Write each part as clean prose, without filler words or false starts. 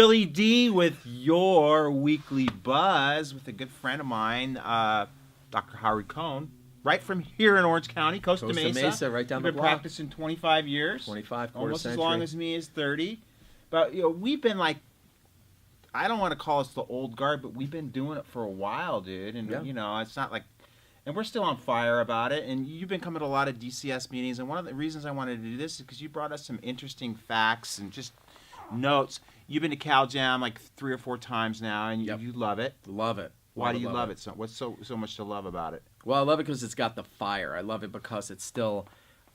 Billy D with your weekly buzz with a good friend of mine, Dr. Howard Cohn, right from here in Orange County, Costa Mesa. Right down We've the been block. practicing 25 years. 25, almost century. as long as me is 30. But we've been like, I don't want to call us the old guard, but we've been doing it for a while, dude. And it's not like, and we're still on fire about it. And you've been coming to a lot of DCS meetings, and one of the reasons I wanted to do this is because you brought us some interesting facts and just notes. You've been to CalJam like 3 or 4 times now, and you love it. Love it. Why do you love it? So what's so much to love about it? Well, I love it because it's got the fire. I love it because it's still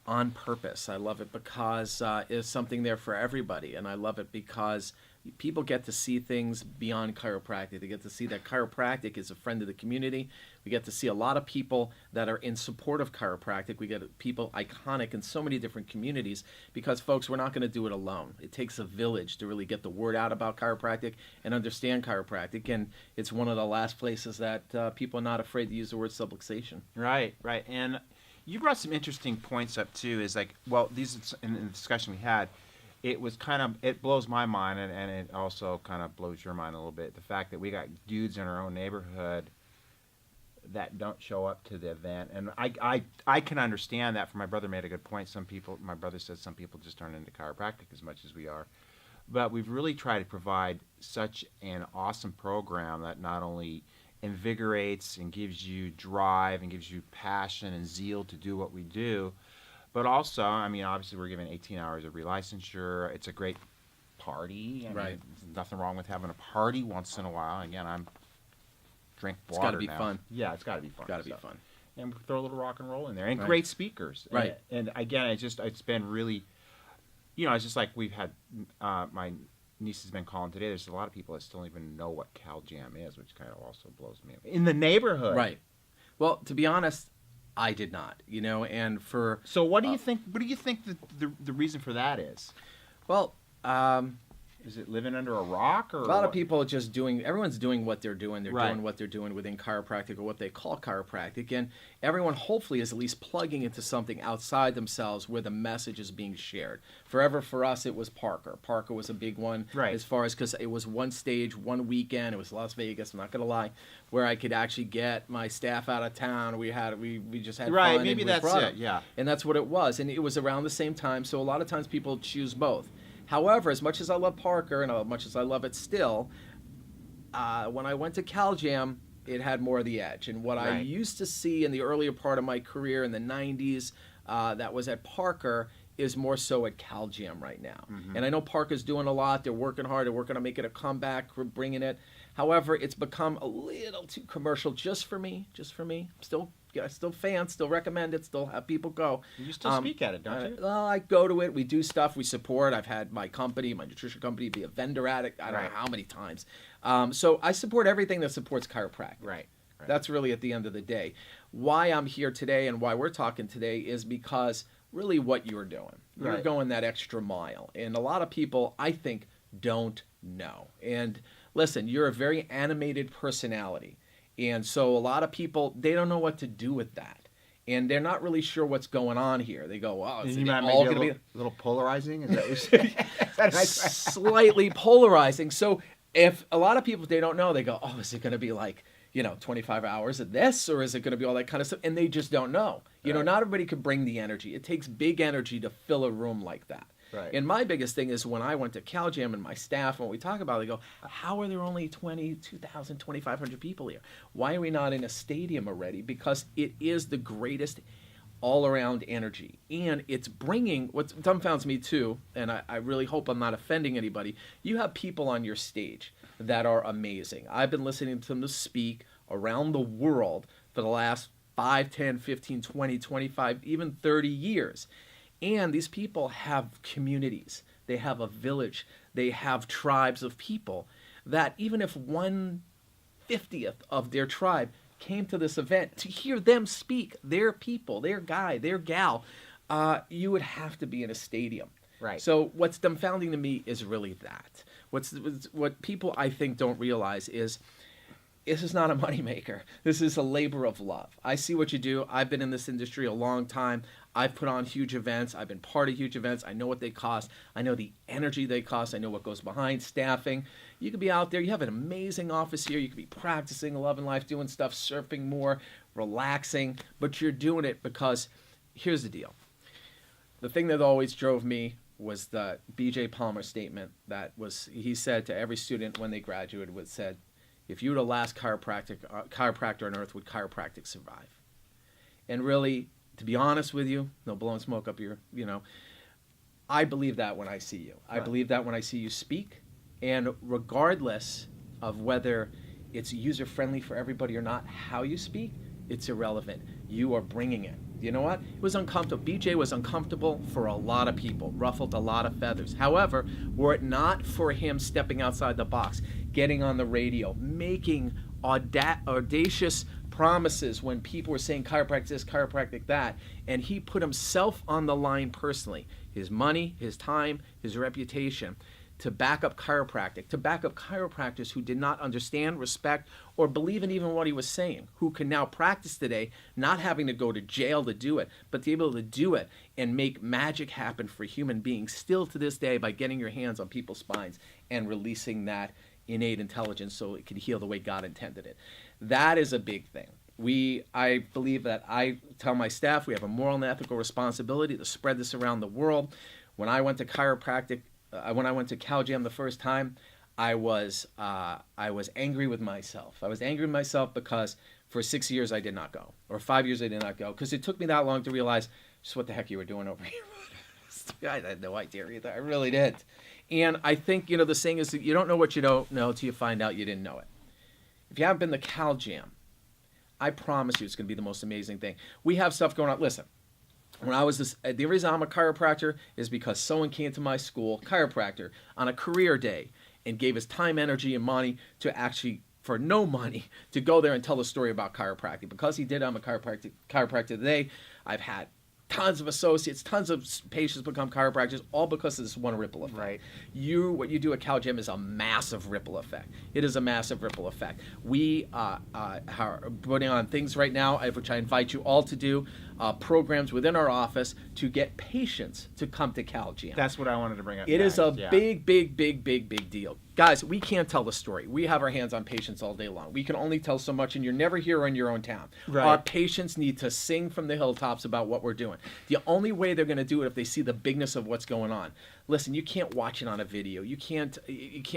on purpose. I love it because there's something there for everybody, and I love it because people get to see things beyond chiropractic. They get to see that chiropractic is a friend of the community. We get to see a lot of people that are in support of chiropractic. We get people iconic in so many different communities because, folks, we're not going to do it alone. It takes a village to really get the word out about chiropractic and understand chiropractic, and it's one of the last places that people are not afraid to use the word subluxation. Right. And you brought some interesting points up, too, is like, well, these in the discussion we had, it was kind of, it blows my mind, and it also kind of blows your mind a little bit. The fact that we got dudes in our own neighborhood that don't show up to the event. And I can understand that. For my brother made a good point. My brother says some people just aren't into chiropractic as much as we are. But we've really tried to provide such an awesome program that not only invigorates and gives you drive and gives you passion and zeal to do what we do, but also, I mean, obviously we're given 18 hours of relicensure. It's a great party. I mean, there's nothing wrong with having a party once in a while. Again, I'm drink water. It's got to be now. fun. Yeah, it's got to be fun. Got to be fun. And throw a little rock and roll in there, and great speakers. Right. And again, it's been really, it's just like we've had. My niece has been calling today. There's a lot of people that still don't even know what CalJam is, which kind of also blows me away. In the neighborhood. Right. Well, to be honest, I did not, and for... So what do you think, the reason for that is? Well, is it living under a rock? Or a lot of people are just everyone's doing what they're doing. They're right. doing what they're doing within chiropractic or what they call chiropractic. And everyone hopefully is at least plugging into something outside themselves where the message is being shared. Forever for us, it was Parker. Parker was a big one as far as, because it was one stage, one weekend. It was Las Vegas, I'm not going to lie, where I could actually get my staff out of town. We just had right, fun. Maybe and that's it, yeah. And that's what it was. And it was around the same time. So a lot of times people choose both. However, as much as I love Parker and as much as I love it still, when I went to CalJam, it had more of the edge. And what I used to see in the earlier part of my career in the 90s that was at Parker is more so at CalJam right now. Mm-hmm. And I know Parker's doing a lot. They're working hard. They're working on making a comeback. We're bringing it. However, it's become a little too commercial just for me. Still fans, still recommend it, still have people go. You still speak at it, don't you? Well, I go to it. We do stuff. We support. I've had my company, my nutrition company, be a vendor at it. I don't know how many times. So I support everything that supports chiropractic. Right. That's really at the end of the day. Why I'm here today and why we're talking today is because really what you're doing. You're going that extra mile. And a lot of people, I think, don't know. And listen, you're a very animated personality. And so a lot of people, they don't know what to do with that. And they're not really sure what's going on here. They go, "Wow, is it all going to be a little polarizing?" Is that what you're saying? Slightly polarizing. So if a lot of people, they don't know, they go, "Oh, is it going to be like, 25 hours of this, or is it going to be all that kind of stuff?" And they just don't know. Not everybody can bring the energy. It takes big energy to fill a room like that. Right. And my biggest thing is when I went to CalJam and my staff, when we talk about it, they go, "How are there only 2,000, 2,500 people here? Why are we not in a stadium already?" Because it is the greatest all-around energy. And it's bringing, what dumbfounds me too, and I really hope I'm not offending anybody, you have people on your stage that are amazing. I've been listening to them speak around the world for the last 5, 10, 15, 20, 25, even 30 years. And these people have communities. They have a village. They have tribes of people that even if 1/50th of their tribe came to this event to hear them speak, their people, their guy, their gal, you would have to be in a stadium. Right. So what's dumbfounding to me is really that. What people, I think, don't realize is, a lot of people, they don't know what to do with that. And they're not really sure what's going on here. They go, "Oh, is it going to be like, 25 hours of this, or is it going to be all that kind of stuff?" And they just don't know. this is not a moneymaker. This is a labor of love. I see what you do. I've been in this industry a long time. I've put on huge events. I've been part of huge events. I know what they cost. I know the energy they cost. I know what goes behind staffing. You could be out there. You have an amazing office here. You could be practicing, loving life, doing stuff, surfing more, relaxing. But you're doing it because here's the deal. The thing that always drove me was the B.J. Palmer statement he said to every student when they graduated, said, if you were the last chiropractor on earth, would chiropractic survive? And really, to be honest with you, no blowing smoke up your, I believe that when I see you. I believe that when I see you speak. And regardless of whether it's user-friendly for everybody or not, how you speak, it's irrelevant. You are bringing it. You know what? It was uncomfortable. BJ was uncomfortable for a lot of people, ruffled a lot of feathers. However, were it not for him stepping outside the box, getting on the radio, making audacious promises when people were saying chiropractic this, chiropractic that, and he put himself on the line personally, his money, his time, his reputation, to back up chiropractic, to back up chiropractors who did not understand, respect, or believe in even what he was saying, who can now practice today, not having to go to jail to do it, but to be able to do it and make magic happen for human beings still to this day by getting your hands on people's spines and releasing that innate intelligence so it can heal the way God intended it. That is a big thing. I believe that I tell my staff we have a moral and ethical responsibility to spread this around the world. When I went to chiropractic, when I went to CalJam the first time, I was angry with myself. I was angry with myself because for 6 years I did not go, or 5 years I did not go, because it took me that long to realize just what the heck you were doing over here. I had no idea either. I really did. And I think, the saying is that you don't know what you don't know till you find out you didn't know it. If you haven't been to CalJam, I promise you it's going to be the most amazing thing. We have stuff going on. Listen, when I was the reason I'm a chiropractor is because someone came to my school, chiropractor, on a career day and gave his time, energy, and money to actually, for no money, to go there and tell the story about chiropractic. Because he did, I'm a chiropractor today. I've had tons of associates, tons of patients become chiropractors, all because of this one ripple effect. Right. What you do at CalJam is a massive ripple effect. It is a massive ripple effect. We are putting on things right now, which I invite you all to do, programs within our office to get patients to come to CalJam. That's what I wanted to bring up. It is a big deal. Guys, we can't tell the story. We have our hands on patients all day long. We can only tell so much, and you're never here in your own town. Right. Our patients need to sing from the hilltops about what we're doing. The only way they're going to do it if they see the bigness of what's going on. Listen, you can't watch it on a video. You can't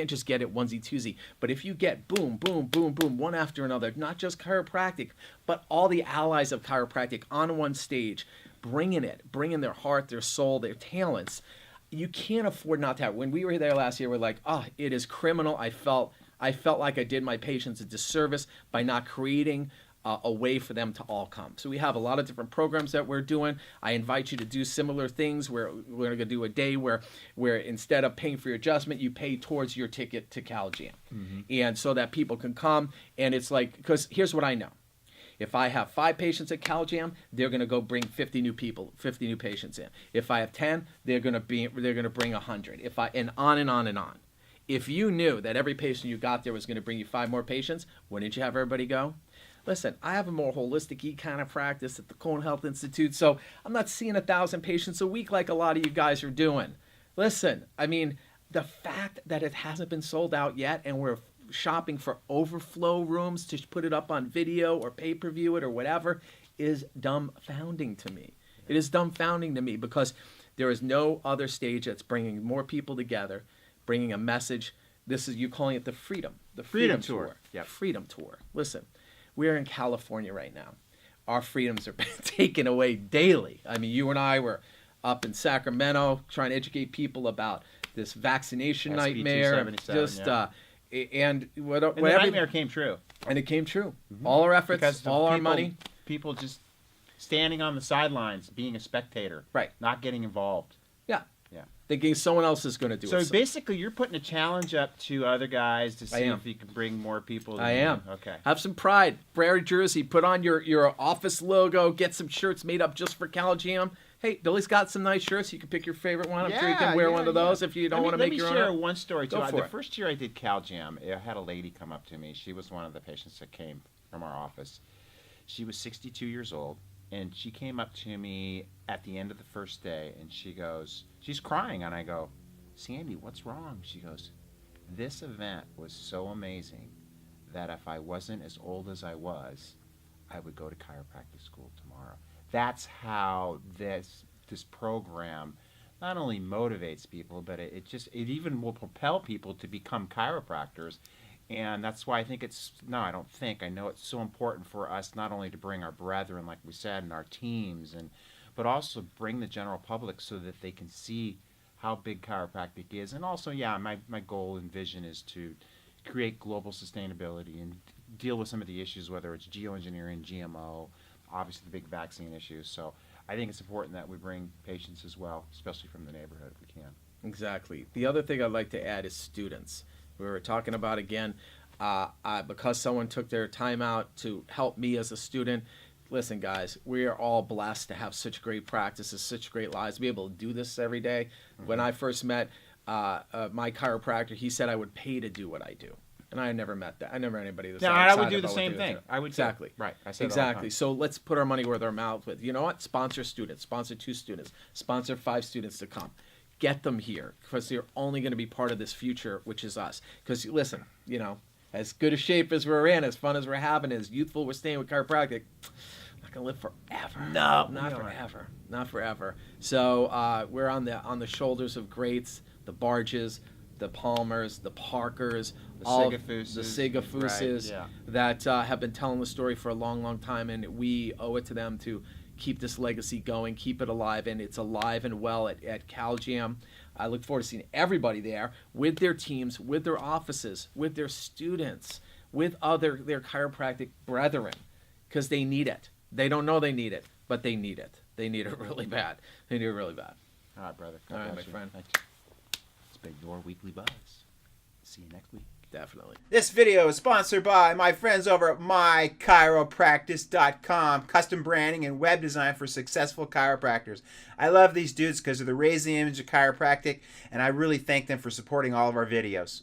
just get it onesie-twosie. But if you get boom, boom, boom, boom, one after another, not just chiropractic, but all the allies of chiropractic on one stage, bringing their heart, their soul, their talents, you can't afford not to have. When we were there last year, we're like, it is criminal. I felt like I did my patients a disservice by not creating a way for them to all come. So we have a lot of different programs that we're doing. I invite you to do similar things. We're going to do a day where instead of paying for your adjustment, you pay towards your ticket to CalJam. Mm-hmm. And so that people can come. And it's like, because here's what I know. If I have 5 patients at CalJam, they're going to go bring 50 new patients in. If I have 10, they're going to bring 100. And on and on and on. If you knew that every patient you got there was going to bring you 5 more patients, wouldn't you have everybody go? Listen, I have a more holistic kind of practice at the Cohn Health Institute, so I'm not seeing 1,000 patients a week like a lot of you guys are doing. Listen, I mean, the fact that it hasn't been sold out yet and we're shopping for overflow rooms to put it up on video or pay-per-view it or whatever is dumbfounding to me. It is dumbfounding to me because there is no other stage that's bringing more people together, bringing a message. This is, you calling it the Freedom Tour. Yep. Freedom Tour. Listen, we're in California right now. Our freedoms are being taken away daily. I mean, you and I were up in Sacramento trying to educate people about this vaccination nightmare. And the nightmare came true. And it came true. Mm-hmm. All our efforts, because our money. People just standing on the sidelines, being a spectator. Right. Not getting involved. Yeah. Yeah. Thinking someone else is going to do it. So basically, you're putting a challenge up to other guys to see if you can bring more people. I am. Okay. Have some pride. Wear a jersey. Put on your office logo. Get some shirts made up just for CalJam. Hey, Billy's got some nice shirts. You can pick your favorite one. I'm sure you Yeah, can wear yeah, one of those if you don't want to make your own. Let me share one story, too. Go for The it. first year I did CalJam, I had a lady come up to me. She was one of the patients that came from our office. She was 62 years old, and she came up to me at the end of the first day, and she goes, she's crying, and I go, Sandy, what's wrong? She goes, this event was so amazing that if I wasn't as old as I was, I would go to chiropractic school tomorrow. That's how this program not only motivates people, but it even will propel people to become chiropractors. And that's why I think I know it's so important for us not only to bring our brethren, like we said, and our teams, but also bring the general public so that they can see how big chiropractic is. And also, my goal and vision is to create global sustainability and deal with some of the issues, whether it's geoengineering, GMO, obviously the big vaccine issues. So I think it's important that we bring patients as well, especially from the neighborhood if we can. Exactly. The other thing I'd like to add is students. We were talking about, again, because someone took their time out to help me as a student. Listen, guys, we are all blessed to have such great practices, such great lives, to be able to do this every day. Mm-hmm. When I first met my chiropractor, he said I would pay to do what I do. And I never met that. I never met anybody that said I would do the same thing. I would exactly. Right. I said exactly. So let's put our money where our mouth with. You know what? Sponsor students. Sponsor 2 students. Sponsor 5 students to come. Get them here because they're only going to be part of this future, which is us. Because listen, as good a shape as we're in, as fun as we're having, as youthful we're staying with chiropractic, we're not going to live forever. No, not forever. Not forever. So we're on the shoulders of greats, the Barges, the Palmers, the Parkers, the Sigafuses, right, that have been telling the story for a long, long time, and we owe it to them to keep this legacy going, keep it alive, and it's alive and well at CalJam. I look forward to seeing everybody there with their teams, with their offices, with their students, with their chiropractic brethren, because they need it. They don't know they need it, but they need it. They need it really bad. They need it really bad. All right, brother. All right, my friend. Thank you. It's been your Weekly Buzz. See you next week. Definitely. This video is sponsored by my friends over at mychiropractic.com. Custom branding and web design for successful chiropractors. I love these dudes because they're raising the image of chiropractic, and I really thank them for supporting all of our videos.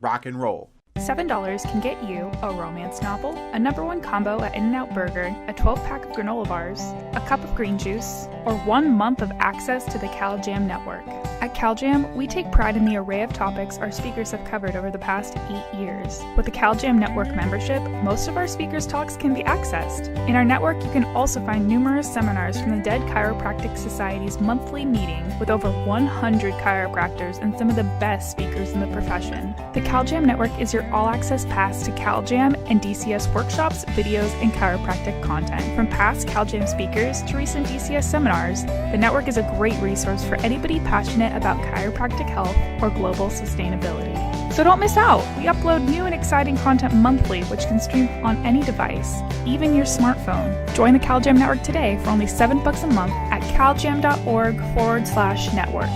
Rock and roll. $7 can get you a romance novel, a #1 combo at In-N-Out Burger, a 12-pack of granola bars, a cup of green juice, or 1 month of access to the CalJam network. At CalJam, we take pride in the array of topics our speakers have covered over the past 8 years. With the CalJam network membership, most of our speakers' talks can be accessed. In our network, you can also find numerous seminars from the Dead Chiropractic Society's monthly meeting with over 100 chiropractors and some of the best speakers in the profession. The CalJam network is your all-access pass to CalJam and DCS workshops, videos, and chiropractic content. From past CalJam speakers to recent DCS seminars, the network is a great resource for anybody passionate about chiropractic health or global sustainability. So don't miss out! We upload new and exciting content monthly, which can stream on any device, even your smartphone. Join the CalJam network today for only $7 a month at caljam.org/network.